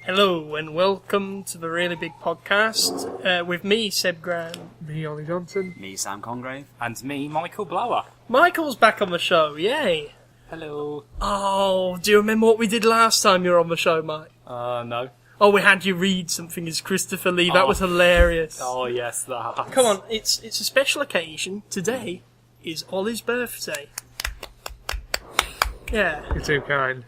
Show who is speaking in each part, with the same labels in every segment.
Speaker 1: Hello and welcome to the Really Big Podcast with me, Seb Graham.
Speaker 2: Me, Ollie Johnson.
Speaker 3: Me, Sam Congrave.
Speaker 4: And me, Michael Blower.
Speaker 1: Michael's back on the show, yay!
Speaker 4: Hello.
Speaker 1: Oh, do you remember what we did last time you were on the show, Mike?
Speaker 4: No.
Speaker 1: Oh, we had you read something as Christopher Lee. That was hilarious.
Speaker 4: Oh, yes, that.
Speaker 1: Come on, it's a special occasion. Today is Ollie's birthday. Yeah.
Speaker 2: You're too kind.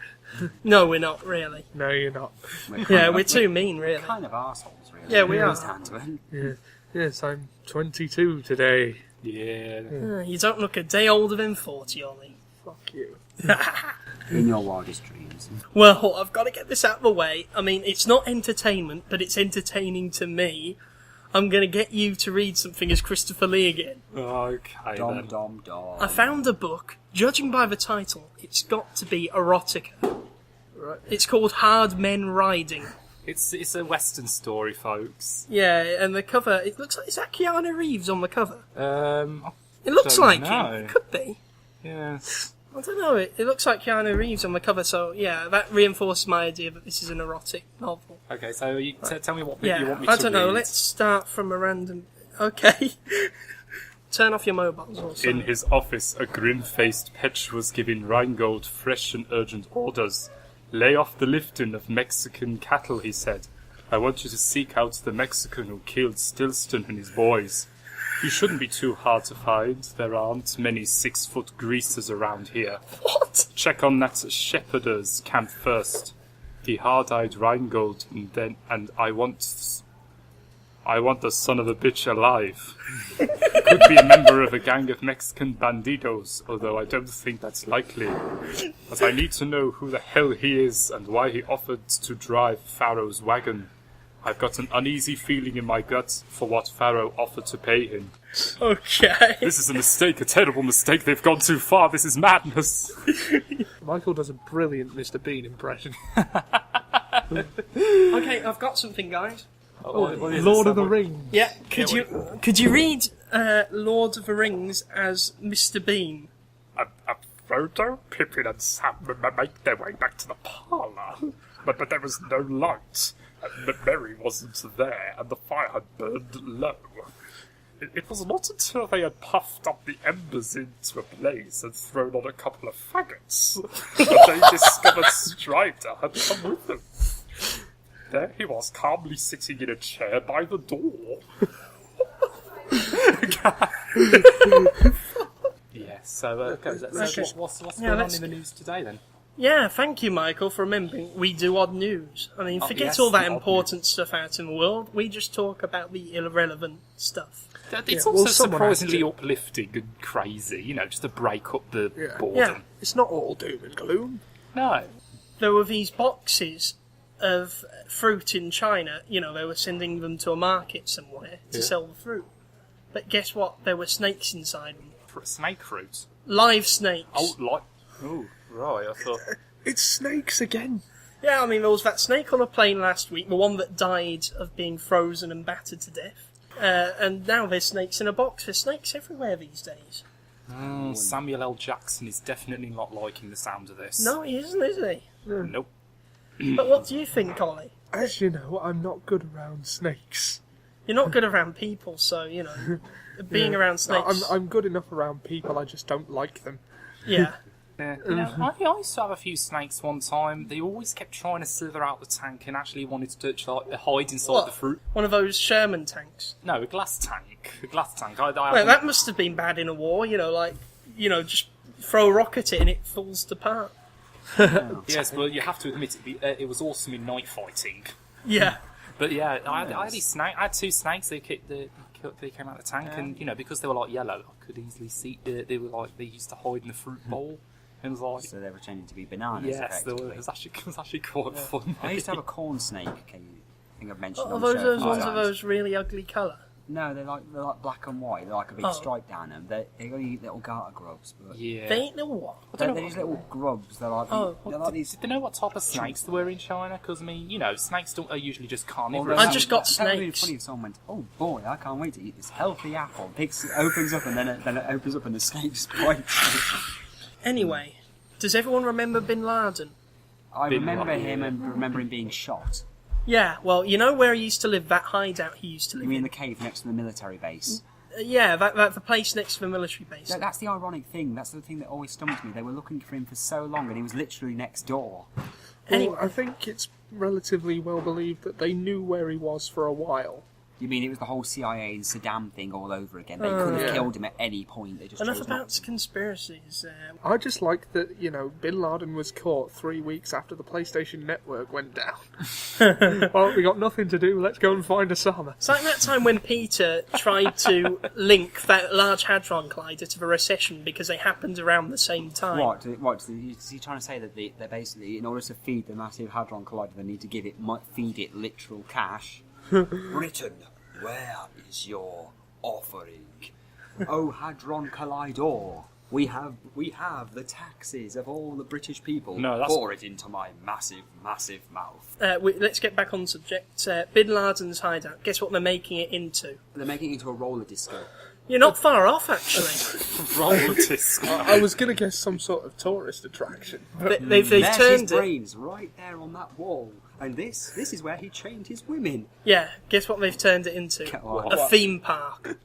Speaker 1: No, we're not, really.
Speaker 2: No, you're not.
Speaker 1: We're too mean, really.
Speaker 3: Kind of arseholes, really.
Speaker 1: Yeah, we are.
Speaker 3: Down to it.
Speaker 2: Yeah. Yes, I'm 22 today.
Speaker 4: Yeah.
Speaker 1: You don't look a day older than 40, Ollie.
Speaker 2: Fuck you.
Speaker 3: In your wildest dreams.
Speaker 1: Well, I've got to get this out of the way. I mean, it's not entertainment, but it's entertaining to me. I'm going to get you to read something as Christopher Lee again.
Speaker 4: Okay,
Speaker 3: Dom,
Speaker 4: then.
Speaker 3: dom, dom.
Speaker 1: I found a book, judging by the title, it's got to be erotica.
Speaker 2: Right.
Speaker 1: It's called Hard Men Riding.
Speaker 4: It's a Western story, folks.
Speaker 1: Yeah, and the cover, it looks like, is that Keanu Reeves on the cover?
Speaker 4: I
Speaker 1: It looks
Speaker 4: don't
Speaker 1: like
Speaker 4: know.
Speaker 1: him. It could be.
Speaker 4: Yeah.
Speaker 1: I don't know, it looks like Keanu Reeves on the cover, so yeah, that reinforces my idea that this is an erotic novel.
Speaker 4: Okay, so you tell me what bit
Speaker 1: Yeah,
Speaker 4: you want me to
Speaker 1: I don't know,
Speaker 4: read.
Speaker 1: let's start from a random... Okay. Turn off your mobiles or something.
Speaker 4: In his office, a grin-faced Petch was giving Rheingold fresh and urgent orders. Lay off the lifting of Mexican cattle, he said. I want you to seek out the Mexican who killed Stillston and his boys. You shouldn't be too hard to find. There aren't many 6-foot greasers around here.
Speaker 1: What?
Speaker 4: Check on that shepherders camp first. The hard-eyed Rheingold, and I want the son of a bitch alive. Could be a member of a gang of Mexican bandidos, although I don't think that's likely. But I need to know who the hell he is and why he offered to drive Pharaoh's wagon. I've got an uneasy feeling in my gut for what Pharaoh offered to pay him.
Speaker 1: Okay.
Speaker 4: This is a mistake, a terrible mistake. They've gone too far. This is madness.
Speaker 2: Michael does a brilliant Mr. Bean impression.
Speaker 1: Okay, I've got something, guys.
Speaker 2: Lord of the Rings.
Speaker 1: Yeah, could you read Lord of the Rings as Mr. Bean?
Speaker 4: Frodo, Pippin and Sam make their way back to the parlour. But there was no light. Merry wasn't there, and the fire had burned low. It was not until they had puffed up the embers into a blaze and thrown on a couple of faggots that they discovered Strider had come with them. There he was, calmly sitting in a chair by the door. Yeah, so what's going on in the news today then?
Speaker 1: Yeah, thank you, Michael, for remembering we do odd news. I mean, forget
Speaker 4: yes,
Speaker 1: all that
Speaker 4: the odd
Speaker 1: important stuff out in the world. We just talk about the irrelevant stuff.
Speaker 4: It's
Speaker 2: Yeah,
Speaker 4: also
Speaker 2: well, someone has
Speaker 4: surprisingly
Speaker 2: to.
Speaker 4: uplifting and crazy, just to break up the boredom.
Speaker 1: Yeah.
Speaker 2: It's not all doom and gloom.
Speaker 4: No.
Speaker 1: There were these boxes of fruit in China. They were sending them to a market somewhere to sell the fruit. But guess what? There were snakes inside them.
Speaker 4: Snake fruit.
Speaker 1: Live snakes.
Speaker 4: Oh, right, I thought...
Speaker 2: It's snakes again.
Speaker 1: Yeah, I mean, there was that snake on a plane last week, the one that died of being frozen and battered to death. And now there's snakes in a box. There's snakes everywhere these days.
Speaker 4: Samuel L. Jackson is definitely not liking the sound of this.
Speaker 1: No, he isn't, is he?
Speaker 4: Nope.
Speaker 1: But what do you think, Ollie?
Speaker 2: As you know, I'm not good around snakes.
Speaker 1: You're not good around people, so, being
Speaker 2: Yeah.
Speaker 1: around snakes...
Speaker 2: I'm good enough around people, I just don't like them.
Speaker 1: Yeah.
Speaker 4: Yeah. I used to have a few snakes one time. They always kept trying to slither out the tank and actually wanted to hide inside
Speaker 1: What?
Speaker 4: the fruit.
Speaker 1: One of those Sherman tanks.
Speaker 4: No, a glass tank.
Speaker 1: Well, that must have been bad in a war, just throw a rock at it and it falls apart.
Speaker 4: Yes, well, you have to admit it was awesome in night fighting.
Speaker 1: Yeah.
Speaker 4: But yeah, I had these snakes. I had two snakes. They came out of the tank, and because they were like yellow, I could easily see they used to hide in the fruit bowl. It was like
Speaker 3: So they were pretending to be bananas,
Speaker 4: yes,
Speaker 3: effectively.
Speaker 4: it was actually quite fun.
Speaker 3: I used to have a corn snake, I think I've mentioned
Speaker 1: Are
Speaker 3: on the show.
Speaker 1: those
Speaker 3: a few
Speaker 1: ones of
Speaker 3: times.
Speaker 1: those really ugly colour?
Speaker 3: No, they're like black and white. They're like a big
Speaker 1: Oh.
Speaker 3: stripe down them. They only eat little garter grubs, but
Speaker 4: Yeah.
Speaker 1: They ain't no what?
Speaker 3: they're these little grubs. They're like these.
Speaker 4: Did they know what type of snakes there were in China? Because snakes are usually just carnivorous.
Speaker 1: I just got
Speaker 3: That would be
Speaker 1: snakes.
Speaker 3: funny if someone went, "Oh boy, I can't wait to eat this healthy apple." Opens up, and then it opens up, and the snake just bites.
Speaker 1: Anyway, does everyone remember Bin Laden?
Speaker 3: I
Speaker 4: Bin
Speaker 3: remember
Speaker 4: Laden.
Speaker 3: him and remember him being shot.
Speaker 1: Yeah, well, you know where he used to live, that hideout he used to
Speaker 3: You
Speaker 1: live
Speaker 3: mean
Speaker 1: in?
Speaker 3: the cave next to the military base?
Speaker 1: Yeah, the place next to the military base.
Speaker 3: That's the ironic thing. That's the thing that always stumped me. They were looking for him for so long, and he was literally next door.
Speaker 1: Anyway.
Speaker 2: Well, I think it's relatively well believed that they knew where he was for a while.
Speaker 3: You mean it was the whole CIA and Saddam thing all over again? They could have
Speaker 2: yeah.
Speaker 3: killed him at any point. They just
Speaker 1: Enough
Speaker 3: chose not
Speaker 1: about
Speaker 3: to.
Speaker 1: conspiracies.
Speaker 2: I just like that, Bin Laden was caught 3 weeks after the PlayStation Network went down. Well, we got nothing to do, let's go and find Osama.
Speaker 1: It's like that time when Peter tried to link that Large Hadron Collider to the recession because they happened around the same time.
Speaker 3: What? Is he trying to say that they're basically, in order to feed the massive Hadron Collider, they need to feed it literal cash? Britain, where is your offering? Oh, Hadron Collider, we have the taxes of all the British people.
Speaker 4: No, that's-
Speaker 3: Pour it into my massive, massive mouth.
Speaker 1: Let's get back on subject. Bin Laden's hideout. Guess what they're making it into?
Speaker 3: They're making it into a roller disco.
Speaker 1: You're not far off, actually.
Speaker 4: Roller disco.
Speaker 2: I was going to guess some sort of tourist attraction.
Speaker 1: They've
Speaker 3: There's his
Speaker 1: turned it.
Speaker 3: brains right there on that wall. And this is where he trained his women.
Speaker 1: Yeah, guess what they've turned it into?
Speaker 3: What?
Speaker 1: A theme park.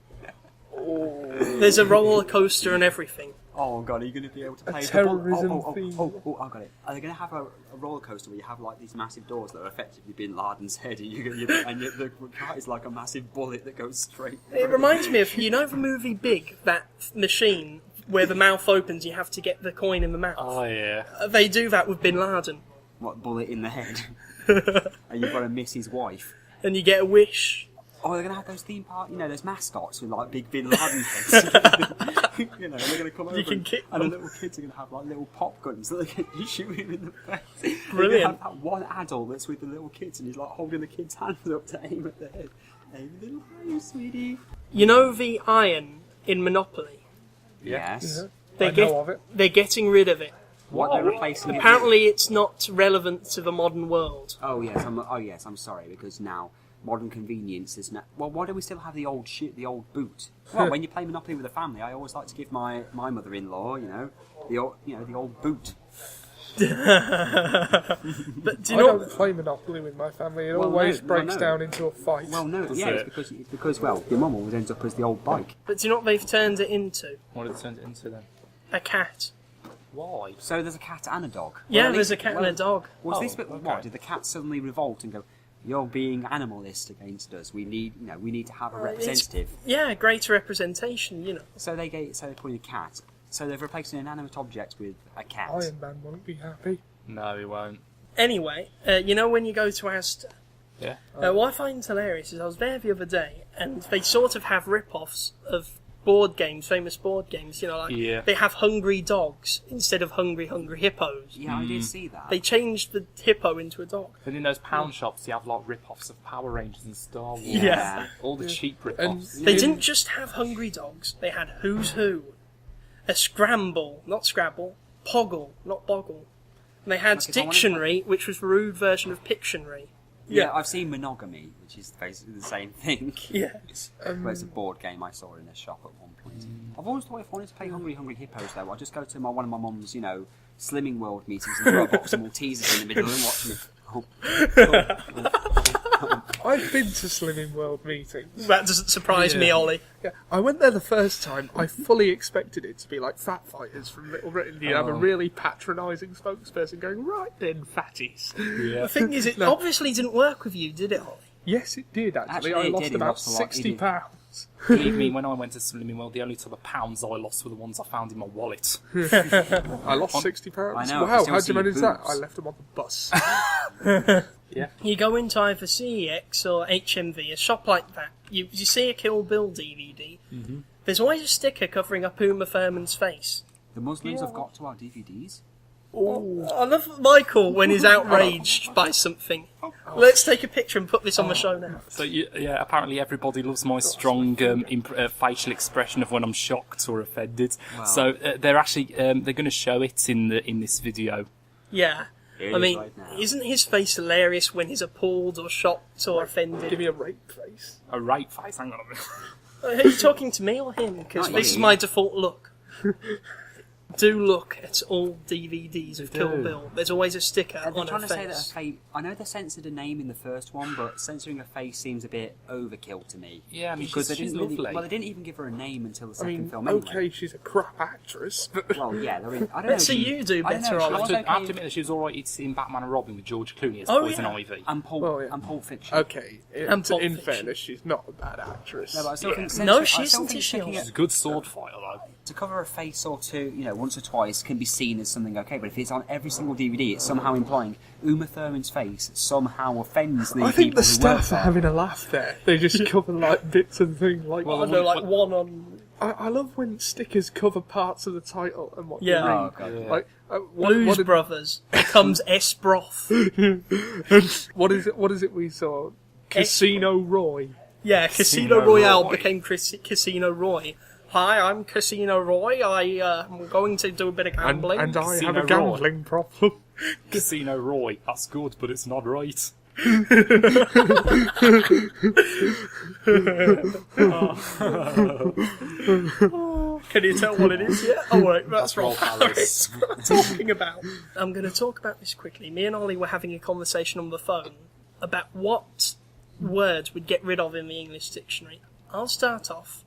Speaker 1: There's a roller coaster and everything.
Speaker 3: Oh god, are you going to be able to play
Speaker 2: terrorism
Speaker 3: the
Speaker 2: theme.
Speaker 3: Oh, I got it. Are they going to have a roller coaster where you have like these massive doors that are effectively Bin Laden's head, and the car is like a massive bullet that goes straight?
Speaker 1: It reminds me of, the movie Big, that machine where the mouth opens, you have to get the coin in the mouth.
Speaker 4: Oh, yeah.
Speaker 1: They do that with Bin Laden.
Speaker 3: What, bullet in the head? And you've got to miss his wife.
Speaker 1: And you get a wish.
Speaker 3: Oh, they're going to have those theme park, those mascots with like big Bin Laden heads. They're going to come over
Speaker 1: can kick
Speaker 3: and the
Speaker 1: them.
Speaker 3: little kids are going to have like little pop guns that they can shoot him in the face. They're
Speaker 1: Brilliant.
Speaker 3: going to have that one adult that's with the little kids and he's like holding the kids' hands up to aim at their head. Aim a little higher, sweetie.
Speaker 1: You know the iron in Monopoly?
Speaker 3: Yes.
Speaker 2: I know of it.
Speaker 1: They're getting rid of it.
Speaker 3: What they're replacing it with.
Speaker 1: Apparently it's not relevant to the modern world.
Speaker 3: Oh yes, I'm sorry because now modern convenience is now. Well, why do we still have the old the old boot? Well, when you play Monopoly with a family, I always like to give my mother-in-law, the old boot.
Speaker 1: But do
Speaker 2: I
Speaker 1: you know?
Speaker 2: don't play Monopoly with my family, it
Speaker 3: Well,
Speaker 2: always
Speaker 3: no,
Speaker 2: breaks
Speaker 3: no.
Speaker 2: down into a fight.
Speaker 3: Well, no,
Speaker 4: That's
Speaker 3: yeah,
Speaker 4: it.
Speaker 3: it's because your mum always ends up as the old bike.
Speaker 1: But do you know what they've turned it into?
Speaker 4: What did it turn it into then?
Speaker 1: A cat.
Speaker 4: Why?
Speaker 3: So there's a cat and a dog.
Speaker 1: Yeah,
Speaker 3: Well, at
Speaker 1: there's a
Speaker 3: least-
Speaker 1: cat and a dog.
Speaker 3: Was
Speaker 4: Oh,
Speaker 3: this bit
Speaker 4: okay.
Speaker 3: what? Did the cat suddenly revolt and go? You're being animalist against us. We need to have a representative.
Speaker 1: Yeah, greater representation.
Speaker 3: So they put in a cat. So they've replaced an inanimate object with a cat.
Speaker 2: Iron Man won't be happy.
Speaker 4: No, he won't.
Speaker 1: Anyway, when you go to Asda,
Speaker 4: Yeah.
Speaker 1: what I find hilarious is I was there the other day, and they sort of have rip-offs of board games, famous board games.
Speaker 4: Yeah.
Speaker 1: They have Hungry Dogs instead of Hungry Hippos.
Speaker 3: Yeah, I did see that.
Speaker 1: They changed the hippo into a dog.
Speaker 4: Then in those pound shops, you have like rip-offs of Power Rangers and Star Wars.
Speaker 1: Yeah.
Speaker 4: All the cheap
Speaker 2: And
Speaker 4: rip-offs.
Speaker 1: They didn't just have Hungry Dogs, they had Who's Who, a Scramble, not Scrabble, Poggle, not Boggle. And they had
Speaker 3: Okay, so I wanna-
Speaker 1: Dictionary, which was the rude version of Pictionary.
Speaker 3: Yeah, I've seen Monogamy, which is basically the same thing.
Speaker 1: Yeah.
Speaker 3: But it's a board game I saw in a shop at one point. I've always thought if I wanted to play Hungry Hippos, though, I'd just go to one of my mum's, Slimming World meetings and throw a box of Maltesers in the middle and watch me.
Speaker 2: I've been to Slimming World meetings.
Speaker 1: That doesn't surprise me, Ollie.
Speaker 2: Yeah, I went there the first time. I fully expected it to be like Fat Fighters from Little Britain. You have a really patronising spokesperson going, right then, fatties.
Speaker 4: Yeah.
Speaker 1: The thing is, it obviously didn't work with you, did it, Ollie?
Speaker 2: Yes, it did, actually.
Speaker 3: Actually,
Speaker 2: I
Speaker 3: it
Speaker 2: lost
Speaker 3: did. He
Speaker 2: about
Speaker 3: lost a lot. He did.
Speaker 2: £60.
Speaker 4: Believe me, when I went to Slimming World, the only type of pounds I lost were the ones I found in my wallet.
Speaker 2: I lost £60.
Speaker 3: I know, I
Speaker 2: Wow,
Speaker 3: still
Speaker 2: how'd
Speaker 3: see
Speaker 2: you manage
Speaker 3: your
Speaker 2: that?
Speaker 3: boobs.
Speaker 2: I left them on the bus.
Speaker 1: You go into either CEX or HMV, a shop like that. You see a Kill Bill DVD. Mm-hmm. There's always a sticker covering up Uma Thurman's face.
Speaker 3: The Muslims have got to our DVDs.
Speaker 1: I love Michael when he's outraged by something. Let's take a picture and put this on the show now.
Speaker 4: So apparently everybody loves my strong facial expression of when I'm shocked or offended.
Speaker 3: Wow.
Speaker 4: So they're actually they're going to show it in this video.
Speaker 1: Yeah.
Speaker 3: Here it
Speaker 1: I
Speaker 3: is
Speaker 1: mean,
Speaker 3: right now.
Speaker 1: isn't his face hilarious when he's appalled or shocked or offended?
Speaker 2: Give me a rape face.
Speaker 4: A right face. Hang on a minute.
Speaker 1: Are you talking to me or him? Because
Speaker 3: Not
Speaker 1: this is
Speaker 3: you.
Speaker 1: my default look. Do look at all DVDs of Kill
Speaker 5: do.
Speaker 1: Bill. There's always a sticker
Speaker 3: They're
Speaker 1: on
Speaker 3: trying
Speaker 1: her
Speaker 3: to say that
Speaker 1: face.
Speaker 3: a face. I know they censored a name in the first one, but censoring a face seems a bit overkill to me.
Speaker 5: Yeah, I mean,
Speaker 3: because
Speaker 5: she's
Speaker 3: they didn't
Speaker 5: lovely.
Speaker 3: Well, they didn't even give her a name until the
Speaker 2: I
Speaker 3: second
Speaker 2: mean,
Speaker 3: film. Anyway.
Speaker 2: okay, she's a crap actress, but
Speaker 3: Well, yeah, they're in, I don't know.
Speaker 1: Let's see you do
Speaker 3: I don't
Speaker 1: better,
Speaker 3: know,
Speaker 1: Ollie.
Speaker 3: she was
Speaker 5: I have to
Speaker 3: okay.
Speaker 5: admit that she was alright in Batman and Robin with George Clooney as
Speaker 1: Oh,
Speaker 5: Poison
Speaker 1: yeah.
Speaker 5: Ivy.
Speaker 3: And Pulp,
Speaker 2: Well, yeah.
Speaker 3: and Pulp Fiction.
Speaker 2: okay.
Speaker 1: And Pulp
Speaker 2: In
Speaker 1: Fiction.
Speaker 2: fairness, she's not a bad actress.
Speaker 3: No, but I still think
Speaker 1: No,
Speaker 3: censoring-
Speaker 1: she
Speaker 3: I still
Speaker 1: isn't,
Speaker 3: think
Speaker 1: is she?
Speaker 3: sticking
Speaker 5: She's
Speaker 3: it-
Speaker 5: a good sword fighter, though.
Speaker 3: to cover a face or two, once or twice can be seen as something okay, but if it's on every single DVD, it's somehow implying Uma Thurman's face somehow offends the
Speaker 2: I think
Speaker 3: people
Speaker 2: the
Speaker 3: who work
Speaker 2: staff are
Speaker 3: there.
Speaker 2: having a laugh there. They just cover like bits of the thing. Like
Speaker 1: I know, like one on
Speaker 2: I love when stickers cover parts of the title and what
Speaker 1: Yeah.
Speaker 2: they
Speaker 3: Oh,
Speaker 2: mean.
Speaker 3: God.
Speaker 5: Yeah.
Speaker 2: Like
Speaker 1: Blues
Speaker 2: what did-
Speaker 1: Brothers becomes Esbroth.
Speaker 2: what is it? What is it we saw? Casino Roy.
Speaker 1: Yeah, Casino
Speaker 5: Casino
Speaker 1: Royale
Speaker 5: Roy.
Speaker 1: became Casino Roy. Hi, I'm Casino Roy. I'm going to do a bit of gambling.
Speaker 2: And I have
Speaker 5: Casino
Speaker 2: a gambling problem.
Speaker 5: Casino Roy. That's good, but it's not right.
Speaker 1: Can you tell what it is yet? Oh wait, that's
Speaker 5: Rolf
Speaker 1: Rolf
Speaker 5: Harris.
Speaker 1: Harris. What I'm talking about. I'm going to talk about this quickly. Me and Ollie were having a conversation on the phone about what words we'd get rid of in the English dictionary. I'll start off.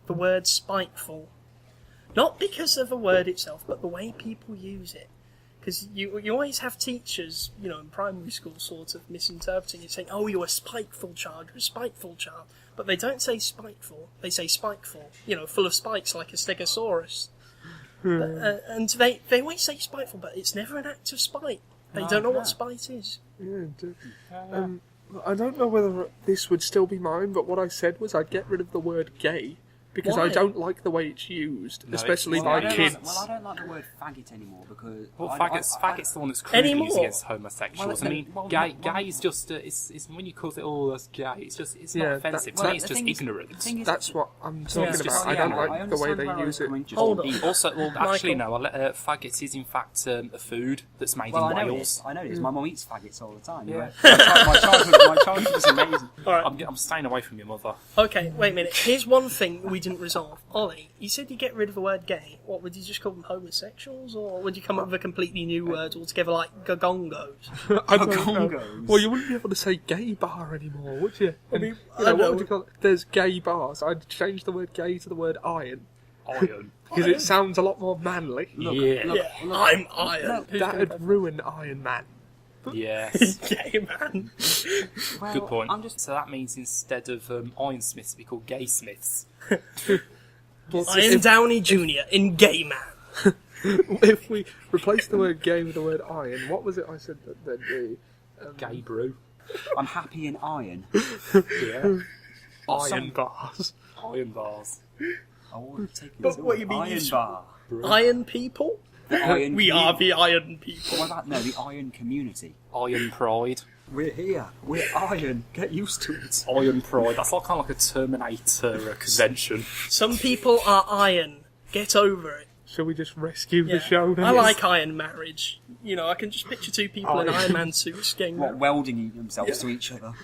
Speaker 1: The word spiteful. Not because of the word itself, but the way people use it. Because you always have teachers, in primary school sort of misinterpreting it, saying, oh, you're a spiteful child, you're a spiteful child. But they don't say spiteful, they say spiteful. Full of spikes like a stegosaurus. And they always say spiteful, but it's never an act of spite. They don't know what spite is.
Speaker 2: Yeah, I don't know whether this would still be mine, but what I said was I'd get rid of the word gay because
Speaker 1: Why?
Speaker 2: I don't like the way it's used,
Speaker 5: No,
Speaker 2: especially
Speaker 5: it's-
Speaker 2: by
Speaker 3: I don't
Speaker 2: kids.
Speaker 3: Like, I don't like the word faggot anymore because
Speaker 5: Well,
Speaker 3: I-
Speaker 5: faggot's the one that's crudely
Speaker 1: Anymore?
Speaker 5: used against homosexuals.
Speaker 3: Well,
Speaker 5: I mean,
Speaker 3: well,
Speaker 5: gay
Speaker 3: well-
Speaker 5: is just it's when you call it all as gay, it's
Speaker 2: Yeah,
Speaker 5: not offensive.
Speaker 2: that-
Speaker 5: To me, it's
Speaker 3: the
Speaker 5: just
Speaker 3: thing is-
Speaker 5: ignorant.
Speaker 3: the thing is-
Speaker 2: That's what I'm talking
Speaker 1: it's
Speaker 2: about.
Speaker 1: just-
Speaker 2: I don't
Speaker 3: yeah,
Speaker 2: like
Speaker 3: I
Speaker 2: the way
Speaker 3: understand
Speaker 2: they
Speaker 3: where I
Speaker 2: use
Speaker 3: was
Speaker 2: it.
Speaker 3: coming, just
Speaker 1: Hold
Speaker 3: to
Speaker 1: on.
Speaker 3: be-
Speaker 5: Also, well, actually,
Speaker 1: Michael.
Speaker 5: no. Faggot is in fact a food that's made
Speaker 3: Well,
Speaker 5: in
Speaker 3: I know
Speaker 5: Wales.
Speaker 3: this. I know this. My mum eats faggots all the time.
Speaker 5: Yeah.
Speaker 3: My childhood was amazing.
Speaker 1: Alright.
Speaker 5: I'm staying away from your mother.
Speaker 1: Okay, wait a minute. Here's one thing we didn't resolve. Ollie, you said you get rid of the word gay. What, would you just call them homosexuals? Or would you come up with a completely new word altogether like gagongos?
Speaker 2: I don't know.
Speaker 3: Congos.
Speaker 2: Well, you wouldn't be able to say gay bar anymore, would you?
Speaker 1: I mean,
Speaker 2: You
Speaker 1: I
Speaker 2: know, what
Speaker 1: know.
Speaker 2: would you call it? There's gay bars. I'd change the word gay to the word iron
Speaker 5: Iron.
Speaker 2: because it sounds a lot more manly.
Speaker 5: yeah.
Speaker 1: Yeah, I'm Iron. Who's gonna
Speaker 2: That'd ruin Iron Man.
Speaker 5: Yes.
Speaker 1: gay man?
Speaker 3: Well,
Speaker 5: Good point.
Speaker 3: I'm just.
Speaker 5: So that means instead of ironsmiths, it'd be called gay smiths.
Speaker 2: Well,
Speaker 1: Iron Downey Jr. in Gay Man.
Speaker 2: if we replace the word gay with the word iron, what was it I said that there'd be?
Speaker 5: Gay brew.
Speaker 3: I'm happy in iron.
Speaker 5: Yeah.
Speaker 2: Iron bars.
Speaker 5: Iron bars.
Speaker 3: I want to take it
Speaker 1: But
Speaker 3: to
Speaker 1: what
Speaker 3: an
Speaker 1: you mean
Speaker 3: iron
Speaker 1: is-
Speaker 3: bar.
Speaker 1: Iron people?
Speaker 3: The iron
Speaker 1: We are the Iron people.
Speaker 3: What about the iron community?
Speaker 5: Iron pride.
Speaker 3: We're here. We're iron. Get used to it.
Speaker 5: Iron pride. That's like kind of like a Terminator convention.
Speaker 1: Some people are iron. Get over it.
Speaker 2: Shall we just rescue
Speaker 1: Yeah.
Speaker 2: the show now?
Speaker 1: I like iron marriage. I can just picture two people in
Speaker 2: Iron.
Speaker 1: Iron Man suits getting
Speaker 3: What,
Speaker 1: married.
Speaker 3: welding themselves to each other?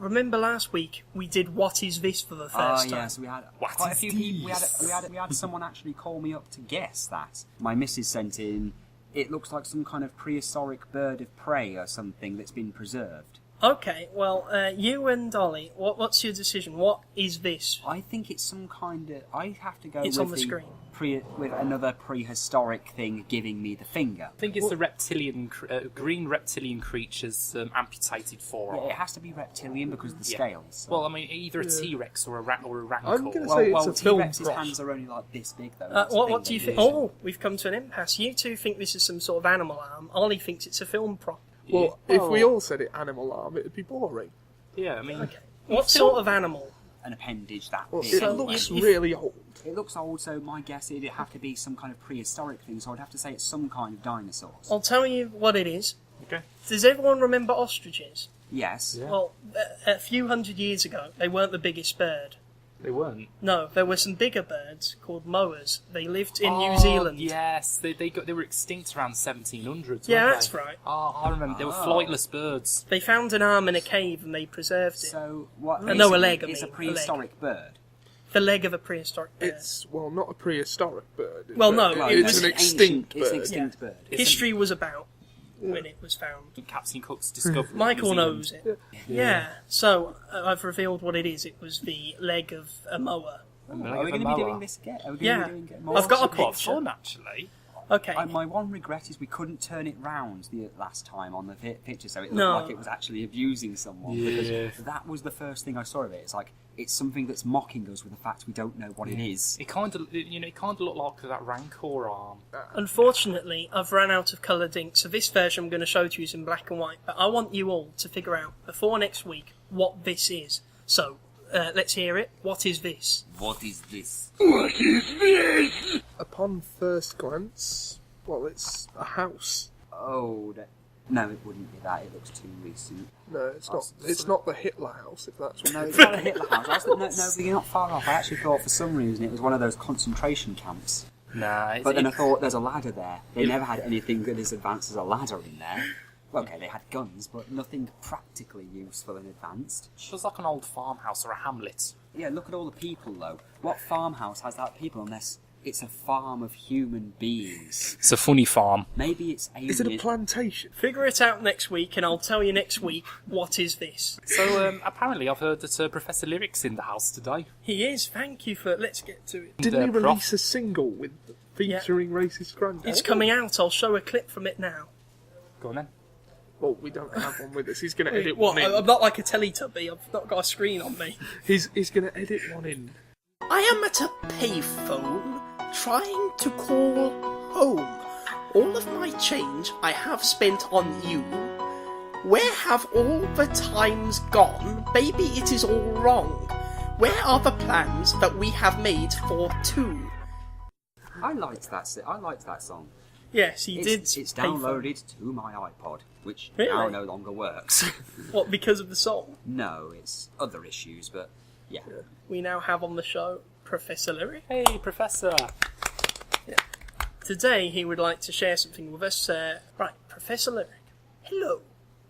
Speaker 1: Remember last week we did What Is This for the first time?
Speaker 3: Yes, we had
Speaker 5: What
Speaker 3: quite a
Speaker 5: is
Speaker 3: few people.
Speaker 5: this?
Speaker 3: We had someone actually call me up to guess that. My missus sent in. It looks like some kind of prehistoric bird of prey or something that's been preserved.
Speaker 1: Okay, well, you and Dolly, what's your decision? What is this?
Speaker 3: I think it's some kind of. I have to go
Speaker 1: It's
Speaker 3: with
Speaker 1: on the screen.
Speaker 3: with another prehistoric thing giving me the finger.
Speaker 5: I think it's the reptilian, green reptilian creature's amputated forearm.
Speaker 3: Yeah, it has to be reptilian because of the
Speaker 5: Yeah.
Speaker 3: scales.
Speaker 5: Well, I mean, either a T-Rex or a rancor.
Speaker 2: I'm gonna
Speaker 3: well,
Speaker 2: say
Speaker 3: well,
Speaker 2: it's a film
Speaker 3: T-Rex's
Speaker 2: prop.
Speaker 3: hands are only like this big though. That's the
Speaker 1: What
Speaker 3: thing
Speaker 1: do you
Speaker 3: they
Speaker 1: think?
Speaker 3: use.
Speaker 1: Oh, we've come to an impasse. You two think this is some sort of animal arm. Ollie thinks it's a film prop.
Speaker 2: Well, if we all said it animal arm, it'd be boring.
Speaker 5: Yeah, I mean,
Speaker 1: Okay. What sort of animal?
Speaker 3: An appendage that
Speaker 2: Well,
Speaker 3: big.
Speaker 2: it
Speaker 1: So
Speaker 2: looks
Speaker 1: if-
Speaker 2: really old.
Speaker 3: It looks old, so my guess it'd have to be some kind of prehistoric thing. So I'd have to say it's some kind of dinosaurs.
Speaker 1: I'll tell you what it is.
Speaker 5: okay.
Speaker 1: Does everyone remember ostriches?
Speaker 3: Yes.
Speaker 5: Yeah.
Speaker 1: Well, a few hundred years ago, they weren't the biggest bird.
Speaker 5: They weren't.
Speaker 1: No, there were some bigger birds called moas. They lived in New Zealand.
Speaker 5: Yes, they were extinct around 1700s.
Speaker 1: Yeah,
Speaker 5: weren't
Speaker 1: that's
Speaker 5: they?
Speaker 1: right.
Speaker 5: Oh, I remember. They were flightless birds.
Speaker 1: They found an arm in a cave and they preserved it.
Speaker 3: So what?
Speaker 1: No, a leg, I
Speaker 3: It's a
Speaker 1: mean, a leg.
Speaker 3: prehistoric bird.
Speaker 1: The leg of a prehistoric bird.
Speaker 2: It's, well, not a prehistoric bird.
Speaker 1: Well, no,
Speaker 2: but
Speaker 1: it
Speaker 2: it's
Speaker 1: was
Speaker 2: an extinct
Speaker 3: It's an
Speaker 2: bird.
Speaker 3: extinct bird.
Speaker 1: History was about when it was found.
Speaker 5: Captain Cook's discovery.
Speaker 1: Michael
Speaker 5: in New
Speaker 1: knows
Speaker 5: Zealand.
Speaker 1: it. Yeah. So I've revealed what it is. It was the leg of a mower.
Speaker 3: Are we going to be doing this again? Are we going
Speaker 1: Yeah.
Speaker 3: to be doing more?
Speaker 1: I've got a
Speaker 5: Quite
Speaker 1: picture.
Speaker 5: fun, actually.
Speaker 1: Okay.
Speaker 3: My one regret is we couldn't turn it round the last time on the picture, so it looked
Speaker 1: No.
Speaker 3: like it was actually abusing someone.
Speaker 5: Yeah.
Speaker 3: Because that was the first thing I saw of it. It's like it's something that's mocking us with the fact we don't know what it is.
Speaker 5: It kind of, it kind of looked like that Rancor arm.
Speaker 1: Unfortunately, I've run out of coloured ink, so this version I'm going to show to you is in black and white. But I want you all to figure out before next week what this is. So let's hear it. What is this?
Speaker 3: What is this?
Speaker 2: Upon first glance, well, it's a house.
Speaker 3: Oh, no, it wouldn't be that. It looks too recent.
Speaker 2: No, it's not. It's not the Hitler house, if that's what.
Speaker 3: No, it's not a Hitler house. No, you're not far off. I actually thought for some reason it was one of those concentration camps.
Speaker 5: Nah,
Speaker 3: But then I thought there's a ladder there. They never had anything good as advanced as a ladder in there. Well, okay, they had guns, but nothing practically useful and advanced.
Speaker 5: it was like an old farmhouse or a hamlet.
Speaker 3: Yeah, look at all the people, though. What farmhouse has that people unless it's a farm of human beings?
Speaker 5: It's a funny farm.
Speaker 3: Maybe it's alien.
Speaker 2: Is it a plantation?
Speaker 1: Figure it out next week, and I'll tell you next week what is this.
Speaker 5: So apparently, I've heard that Professor Lyric's in the house today.
Speaker 1: He is. Thank you for. Let's get to it.
Speaker 2: Didn't he
Speaker 5: Prof.
Speaker 2: release a single with featuring racist granddad?
Speaker 1: It's coming out. I'll show a clip from it now.
Speaker 5: Go on then.
Speaker 2: Well, we don't have one with us. He's going to edit
Speaker 1: What?
Speaker 2: one in.
Speaker 1: I'm not like a Teletubby. I've not got a screen on me.
Speaker 2: He's going to edit one in.
Speaker 1: I am at a payphone trying to call home. All of my change I have spent on you. Where have all the times gone? Baby, it is all wrong. Where are the plans that we have made for two?
Speaker 3: I liked that song.
Speaker 1: Yes, he did.
Speaker 3: It's
Speaker 1: payphone.
Speaker 3: downloaded to my iPod, which
Speaker 1: Really?
Speaker 3: now no longer works.
Speaker 1: What, because of the song?
Speaker 3: No, it's other issues, but yeah.
Speaker 1: We now have on the show Professor Lyric.
Speaker 5: Hey, Professor.
Speaker 1: Today he would like to share something with us. Right, Professor Lyric. Hello.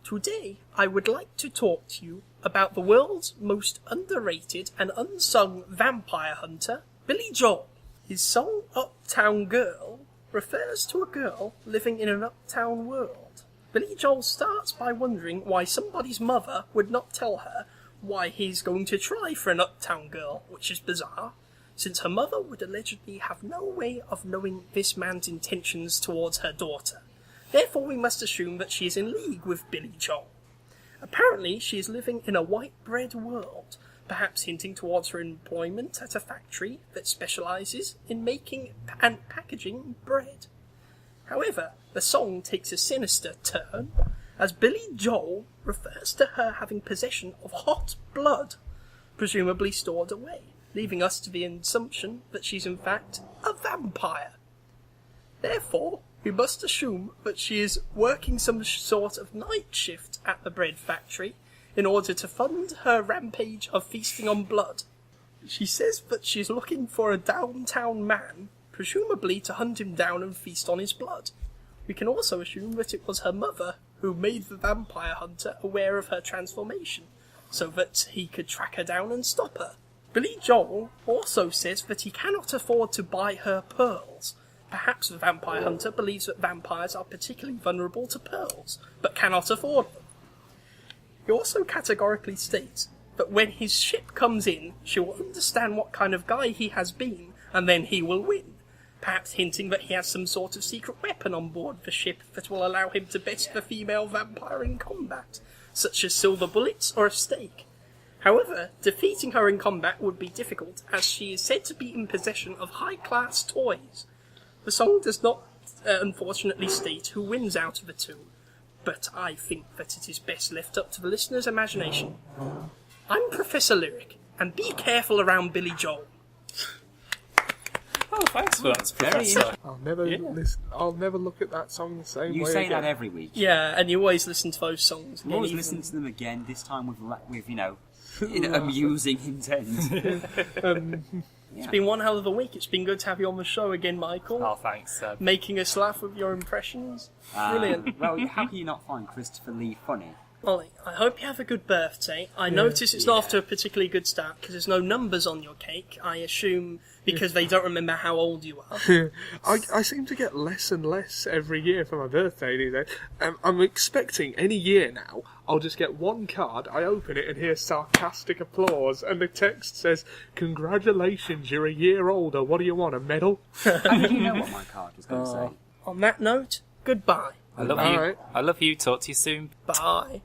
Speaker 1: Today I would like to talk to you about the world's most underrated and unsung vampire hunter, Billy Joel. His song Uptown Girl refers to a girl living in an uptown world. Billy Joel starts by wondering why somebody's mother would not tell her why he's going to try for an uptown girl, which is bizarre, since her mother would allegedly have no way of knowing this man's intentions towards her daughter. Therefore we must assume that she is in league with Billy Joel. Apparently she is living in a white bread world, perhaps hinting towards her employment at a factory that specialises in making and packaging bread. However, the song takes a sinister turn, as Billy Joel refers to her having possession of hot blood, presumably stored away, leaving us to the assumption that she's in fact a vampire. Therefore, we must assume that she is working some sort of night shift at the bread factory in order to fund her rampage of feasting on blood. She says that she's looking for a downtown man, presumably to hunt him down and feast on his blood. We can also assume that it was her mother who made the vampire hunter aware of her transformation, so that he could track her down and stop her. Billy Joel also says that he cannot afford to buy her pearls. Perhaps the vampire hunter believes that vampires are particularly vulnerable to pearls, but cannot afford them. He also categorically states that when his ship comes in, she will understand what kind of guy he has been, and then he will win. Perhaps hinting that he has some sort of secret weapon on board the ship that will allow him to best the female vampire in combat, such as silver bullets or a stake. However, defeating her in combat would be difficult, as she is said to be in possession of high-class toys. The song does not, unfortunately, state who wins out of the two, but I think that it is best left up to the listener's imagination. I'm Professor Lyric, and be careful around Billy Joel.
Speaker 5: Oh, thanks for that,
Speaker 3: Very
Speaker 5: Professor.
Speaker 2: I'll never listen. I'll never look at that song the same
Speaker 3: You
Speaker 2: way
Speaker 3: say
Speaker 2: again.
Speaker 3: that every week.
Speaker 1: Yeah, and you always listen to those songs.
Speaker 3: You always
Speaker 1: Even-
Speaker 3: listen to them again, this time with in amusing intent.
Speaker 1: It's been one hell of a week. It's been good to have you on the show again, Michael.
Speaker 5: Oh, thanks.
Speaker 1: Making us laugh with your impressions. Brilliant.
Speaker 3: Well, how can you not find Christopher Lee funny?
Speaker 1: Ollie, I hope you have a good birthday. I notice it's not off to a particularly good start because there's no numbers on your cake. I assume because they don't remember how old you are.
Speaker 2: I seem to get less and less every year for my birthday these days. I'm expecting any year now I'll just get one card, I open it and hear sarcastic applause, and the text says, "Congratulations, you're a year older. What do you want, a medal?"
Speaker 3: How did you know what my card was going to say?
Speaker 1: On that note, goodbye.
Speaker 5: I love
Speaker 2: All
Speaker 5: you.
Speaker 2: right.
Speaker 5: I love you. Talk to you soon.
Speaker 1: Bye.